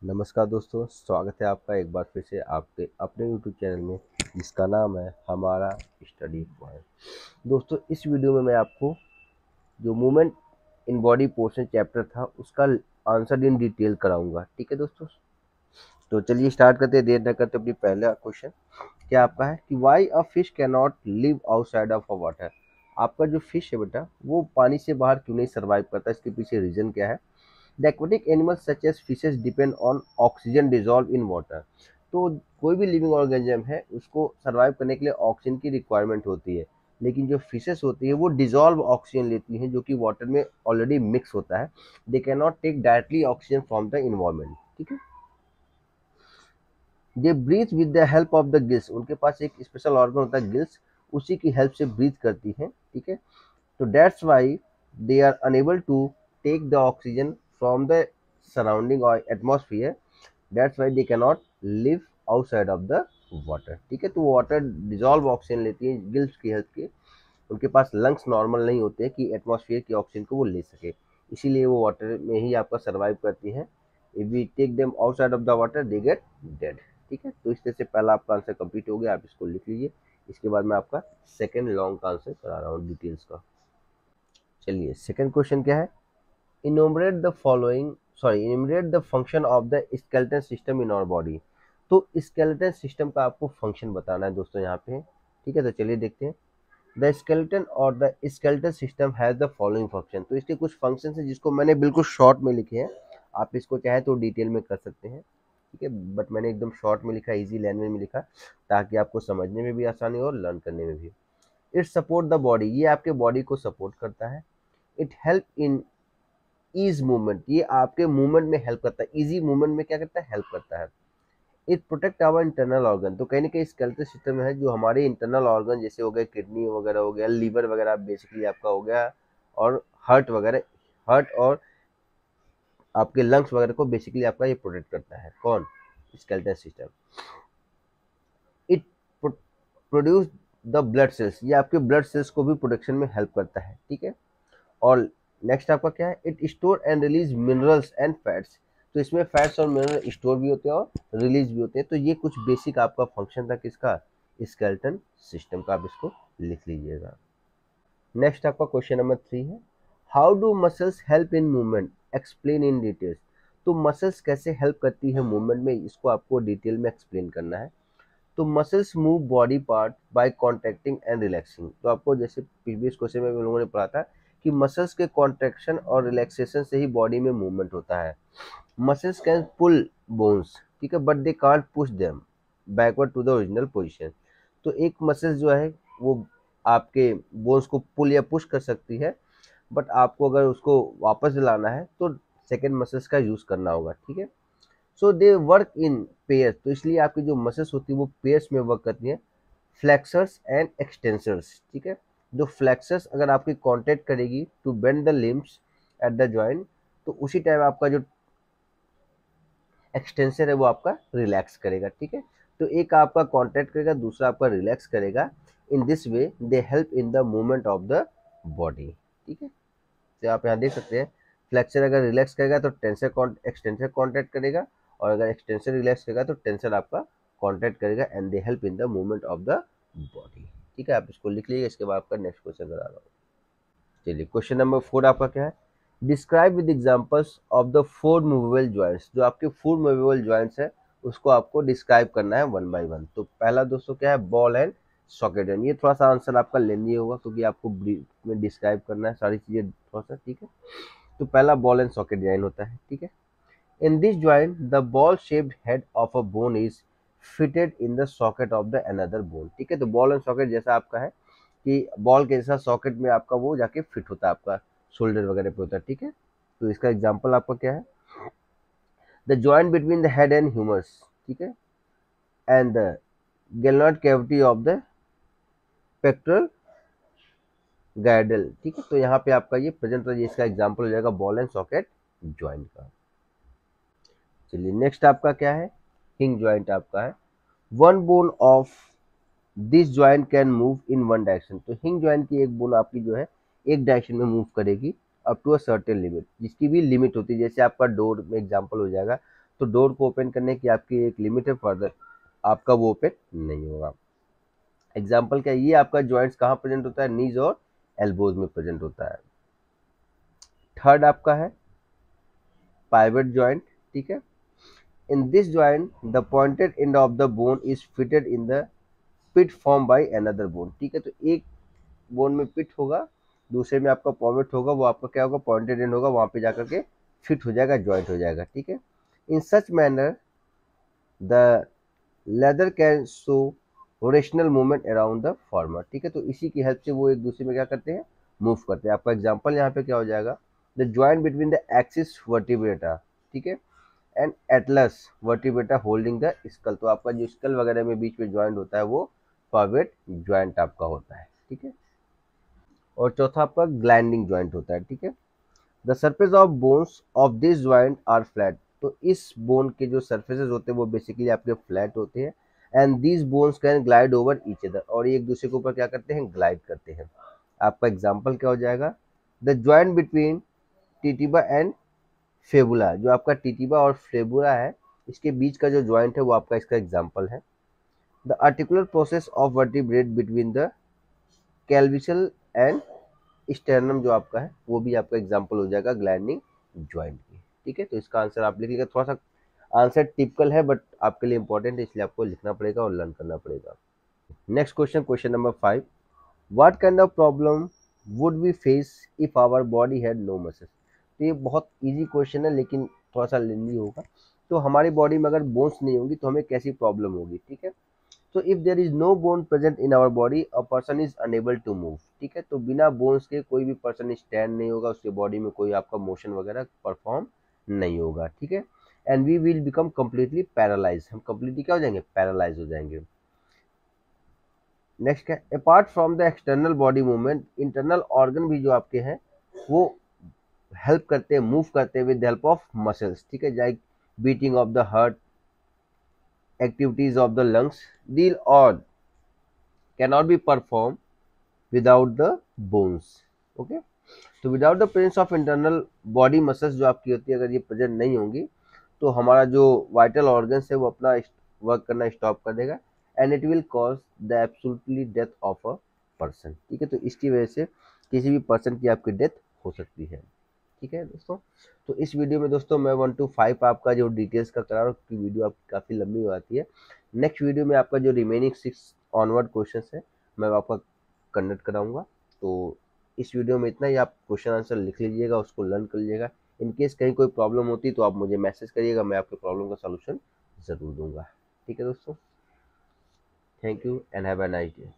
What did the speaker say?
नमस्कार दोस्तों, स्वागत है आपका एक बार फिर से आपके अपने YouTube चैनल में जिसका नाम है हमारा स्टडी पॉइंट। दोस्तों, इस वीडियो में मैं आपको जो movement in body portion chapter था उसका आंसर इन डिटेल कराऊंगा। ठीक है दोस्तों, तो चलिए स्टार्ट करते हैं, देर न करते। अपनी पहला क्वेश्चन क्या आपका है कि why a fish can not live outside of a water. आपका जो फिश है बेटा वो पानी से बाहर क्यों नहीं सर्वाइव करता, इसके पीछे रीजन क्या है। The aquatic animals such as fishes depend on oxygen dissolved in water। तो कोई भी लिविंग ऑर्गेनिज्म है उसको सर्वाइव करने के लिए ऑक्सीजन की रिक्वायरमेंट होती है, लेकिन जो फिशेस होती है वो डिजॉल्व ऑक्सीजन लेती हैं जो कि वाटर में ऑलरेडी मिक्स होता है। They can not take directly oxygen from the environment. ठीक है, they breathe with the help of the gills. उनके पास एक स्पेशल ऑर्गन होता है गिल्स, उसी की हेल्प से ब्रीथ करती हैं। ठीक है, तो that's why they are unable to take the oxygen from the surrounding और atmosphere. That's why they can not live outside of the water. ठीक है, तो वाटर डिजॉल्व ऑक्सीजन लेती है गिल्स की हेल्प के। उनके पास लंग्स नॉर्मल नहीं होते कि एटमॉस्फेयर की ऑक्सीजन को वो ले सके, इसीलिए वो वाटर में ही आपका सर्वाइव करती हैं। If we take them outside of the water they get dead. ठीक है, तो इस तरह से पहला आपका आंसर कंप्लीट हो गया, आप इसको लिख लीजिए। इसके बाद मैं आपका सेकेंड लॉन्ग का आंसर करा रहा हूँ डिटेल्स का। चलिए, सेकेंड क्वेश्चन क्या है। Enumerate the following enumerate the function of the skeleton system in our body. तो स्केलेटन सिस्टम का आपको फंक्शन बताना है दोस्तों यहाँ पे। ठीक है, तो चलिए देखते हैं। द स्केलेटन और the skeleton system has the following function. तो इसके कुछ फंक्शन है जिसको मैंने बिल्कुल शॉर्ट में लिखे हैं, आप इसको चाहे तो डिटेल में कर सकते हैं। ठीक है, बट मैंने एकदम शॉर्ट में लिखा, इजी लैंग्वेज में लिखा, ताकि आपको समझने में भी आसानी हो और लर्न करने में भी। इट सपोर्ट द बॉडी, ये आपके बॉडी को सपोर्ट करता है। It help in ease movement, ये आपके मूवमेंट में हेल्प करता है। इजी मूवमेंट में क्या करता है, हेल्प करता है। It protect our internal organ, तो कहीं ना कहीं स्केलेटल सिस्टम है जो हमारे इंटरनल ऑर्गन जैसे हो गए किडनी वगैरह हो गया, लीवर वगैरह बेसिकली आपका हो गया, और हार्ट वगैरह, हार्ट और आपके लंग्स वगैरह को बेसिकली आपका ये प्रोटेक्ट करता है। कौन, skeletal system. It produce the blood cells, ये आपके ब्लड सेल्स को भी प्रोडक्शन में हेल्प करता है। ठीक है, और नेक्स्ट आपका क्या है। It store and release minerals and fats, तो इसमें फैट्स और मिनरल स्टोर भी होते हैं और रिलीज भी होते हैं। तो ये कुछ बेसिक आपका फंक्शन था किसका, स्केलेटन सिस्टम का, आप इसको लिख लीजिएगा। नेक्स्ट आपका क्वेश्चन नंबर 3 है। How do muscles help in movement, explain in details. तो मसल्स कैसे हेल्प करती है मूवमेंट में, इसको आपको डिटेल में एक्सप्लेन करना है। तो muscles move body part by contracting and relaxing. तो आपको जैसे प्रीवियस क्वेश्चन में हम लोगों ने पढ़ा था कि मसल्स के कॉन्ट्रैक्शन और रिलैक्सेशन से ही बॉडी में मूवमेंट होता है। मसल्स कैन पुल बोन्स, ठीक है, but they can't push them backward to the original position. तो एक मसल्स जो है वो आपके बोन्स को पुल या पुश कर सकती है, बट आपको अगर उसको वापस दिलाना है तो सेकेंड मसल्स का यूज करना होगा। ठीक है, सो दे वर्क इन पेयर्स, तो इसलिए आपकी जो मसल्स होती है वो पेयर्स में वर्क करती हैं। फ्लेक्सर्स एंड एक्सटेंसर्स, ठीक है, जो फ्लेक्सर्स अगर आपकी कॉन्टैक्ट करेगी to bend the limbs at the joint, तो उसी टाइम आपका जो एक्सटेंसर है वो आपका रिलैक्स करेगा। ठीक है, तो एक आपका कॉन्टैक्ट करेगा, दूसरा आपका रिलैक्स करेगा। In this way they help in the movement of the body. ठीक है, तो आप यहाँ देख सकते हैं, फ्लेक्सर अगर रिलैक्स करेगा तो टेंसर एक्सटेंसर कॉन्टैक्ट करेगा, और अगर एक्सटेंसर रिलैक्स करेगा तो टेंसर आपका कॉन्टैक्ट करेगा, and they help in the movement of the body. ठीक है, आप इसको लिख लीजिए। इसके बाद आपका नेक्स्ट क्वेश्चन करा रहा हूँ। चलिए, क्वेश्चन नंबर 4 आपका क्या है। Describe with examples of the 4 movable joints. जो आपके 4 मूवेबल जॉइंट्स है उसको आपको डिस्क्राइब करना है वन बाय वन। तो पहला दोस्तों क्या है, बॉल एंड सॉकेट जॉइंट। ये थोड़ा सा आंसर आपका लेंदी होगा क्योंकि आपको ब्रीफ में डिस्क्राइब करना है सारी चीजें थोड़ा सा। ठीक है, तो पहला बॉल एंड सॉकेट जॉइंट होता है। ठीक है, in this joint the ball shaped head of a bone is fitted in the socket of the another bone. ठीक है, तो बॉल एंड सॉकेट जैसा आपका है कि बॉल के जैसा सॉकेट में आपका वो जाके फिट होता है, आपका शोल्डर वगैरह पे होता है। ठीक है, तो इसका एग्जांपल आपका क्या है, the joint between the head and humerus, ठीक है, and the glenoid cavity of the pectoral girdle. ठीक है, तो यहाँ पे आपका ये प्रेजेंट वाला इसका एग्जांपल हो जाएगा बॉल एंड सॉकेट जॉइंट का। चलिए, नेक्स्ट आपका क्या है, हिंग जॉइंट आपका है। One bone of this joint can move in one direction. तो हिंग जॉइंट की एक बोन आपकी जो है एक डायरेक्शन में मूव करेगी up to a certain limit, जिसकी भी लिमिट होती है। जैसे आपका डोर में एग्जांपल हो जाएगा, तो डोर को ओपन करने की आपकी एक लिमिट है, फर्दर आपका वो ओपन नहीं होगा। एग्जाम्पल क्या है, ये आपका जॉइंट्स कहाँ प्रेजेंट होता है, नीज और एल्बोज में प्रेजेंट होता है। थर्ड आपका है पाइवट जॉइंट, ठीक है। In this joint the pointed end of the bone is fitted in the pit form by another bone, ठीक है। तो एक बोन में पिट होगा, दूसरे में आपका पॉवेट होगा, वो आपका क्या होगा, पॉइंटेड एंड होगा, वहां पे जाकर के फिट हो जाएगा, जॉइंट हो जाएगा, ठीक है। In such manner the latter can show rotational movement around the former, ठीक है। तो इसी की हेल्प से वो एक दूसरे में क्या करते हैं, मूव करते हैं। आपका एग्जांपल यहाँ पे क्या हो जाएगा, the joint between the axis vertebrata, ठीक है, and Atlas vertebrata holding the skull. तो आपका जो स्कल वगैरह में बीच में ज्वाइंट होता है वो पावेट ज्वाइंट आपका होता है, ठीक है। और चौथा आपका ग्लाइंडिंग ज्वाइंट होता है, ठीक है। The surface of bones of this joint are flat. तो इस बोन के जो सरफेसेस होते हैं वो बेसिकली आपके फ्लैट होते हैं। And these bones can glide over each other, और एक दूसरे के ऊपर क्या करते हैं, ग्लाइड करते हैं। आपका एग्जाम्पल क्या हो जाएगा, the joint between tibia and fibula. जो आपका टिटिबा और फ्लेबुला है, इसके बीच का जो ज्वाइंट है वो आपका इसका एग्जाम्पल है। The articular process of vertebrate between the clavicle and sternum जो आपका है वो भी आपका एग्जाम्पल हो जाएगा ग्लैंडिंग ज्वाइंट की, ठीक है। तो इसका आंसर आप लिख लीजिएगा, थोड़ा सा आंसर टिपिकल है बट आपके लिए इंपॉर्टेंट है, इसलिए आपको लिखना पड़ेगा और लर्न करना पड़ेगा। Next question, question number 5, what kind of problem would we face if our body had no muscles. तो ये बहुत इजी क्वेश्चन है लेकिन थोड़ा सा लेंदी होगा। तो हमारी बॉडी में अगर बोन्स नहीं होंगी तो हमें कैसी प्रॉब्लम होगी, ठीक है। तो if there is no bone present in our body a person is unable to move, ठीक है। तो बिना बोन्स के कोई भी पर्सन स्टैंड नहीं होगा, उसके बॉडी में कोई आपका मोशन वगैरह परफॉर्म नहीं होगा, ठीक है। And we will become completely paralyse, हम कम्प्लीटली क्या हो जाएंगे, पैरालाइज हो जाएंगे। नेक्स्ट है, apart from the external body movement, internal organ भी जो आपके हैं वो हेल्प करते हैं, मूव करते हैं विद हेल्प ऑफ मसल्स, ठीक है। Like beating of the heart, activities of the lungs, these all cannot be performed without the bones, okay। तो without the presence of internal body muscles जो आपकी होती है, अगर ये प्रेजेंट नहीं होंगी तो हमारा जो वाइटल ऑर्गन्स है वो अपना वर्क करना स्टॉप कर देगा, and it will cause the absolutely death of a person, ठीक है। तो इसकी वजह से किसी भी पर्सन की आपकी डेथ हो सकती है, ठीक है दोस्तों। तो इस वीडियो में दोस्तों मैं 1 to 5 आपका जो डिटेल्स का करा रहा हूँ, क्योंकि वीडियो आपकी काफ़ी लंबी हो जाती है। नेक्स्ट वीडियो में आपका जो रिमेनिंग 6 ऑनवर्ड क्वेश्चन है मैं आपका कंडक्ट कराऊंगा। तो इस वीडियो में इतना ही, आप क्वेश्चन आंसर लिख लीजिएगा, उसको लर्न कर लीजिएगा। इन केस कहीं कोई प्रॉब्लम होती तो आप मुझे मैसेज करिएगा, मैं आपके प्रॉब्लम का सलूशन ज़रूर दूंगा, ठीक है दोस्तों। Thank you and have a nice day.